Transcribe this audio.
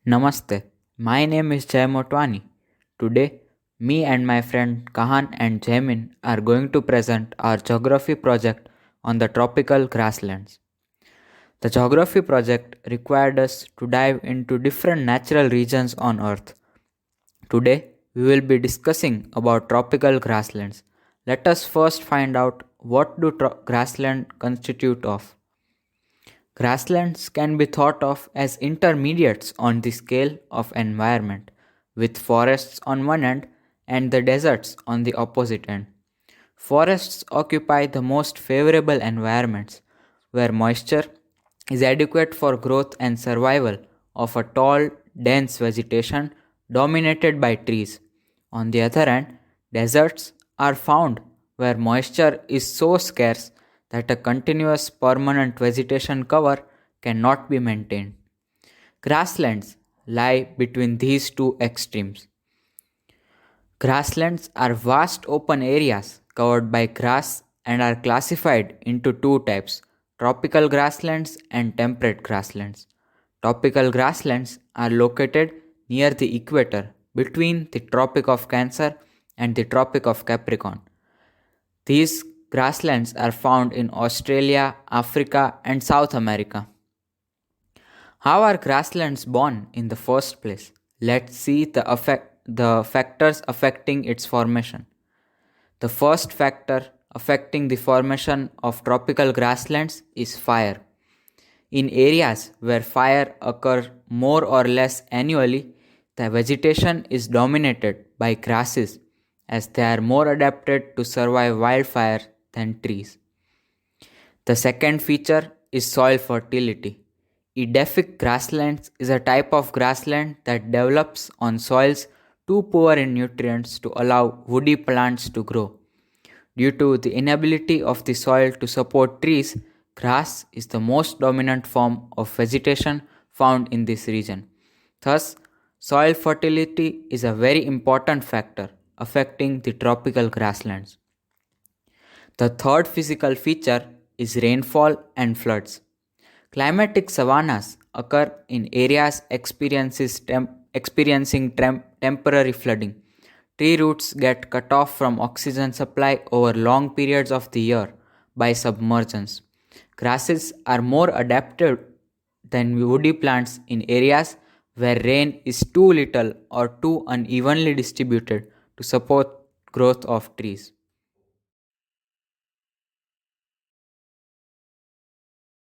Namaste. My name is Jay Motwani. Today, me and my friend Kahan and Jamin are going to present our geography project on the tropical grasslands. The geography project required us to dive into different natural regions on Earth. Today, we will be discussing about tropical grasslands. Let us first find out what do grassland constitute of. Grasslands can be thought of as intermediates on the scale of environment, with forests on one end and the deserts on the opposite end. Forests occupy the most favorable environments where moisture is adequate for growth and survival of a tall, dense vegetation dominated by trees. On the other hand, deserts are found where moisture is so scarce that a continuous permanent vegetation cover cannot be maintained. Grasslands lie between these two extremes. Grasslands are vast open areas covered by grass and are classified into two types: tropical grasslands and temperate grasslands. Tropical grasslands are located near the equator between the Tropic of Cancer and the Tropic of Capricorn. These grasslands are found in Australia, Africa, and South America. How are grasslands born in the first place? Let's see the factors affecting its formation. The first factor affecting the formation of tropical grasslands is fire. In areas where fire occurs more or less annually, the vegetation is dominated by grasses as they are more adapted to survive wildfire than trees. The second feature is soil fertility. Edaphic grasslands is a type of grassland that develops on soils too poor in nutrients to allow woody plants to grow. Due to the inability of the soil to support trees, grass is the most dominant form of vegetation found in this region. Thus, soil fertility is a very important factor affecting the tropical grasslands. The third physical feature is rainfall and floods. Climatic savannas occur in areas experiencing temporary flooding. Tree roots get cut off from oxygen supply over long periods of the year by submergence. Grasses are more adapted than woody plants in areas where rain is too little or too unevenly distributed to support growth of trees.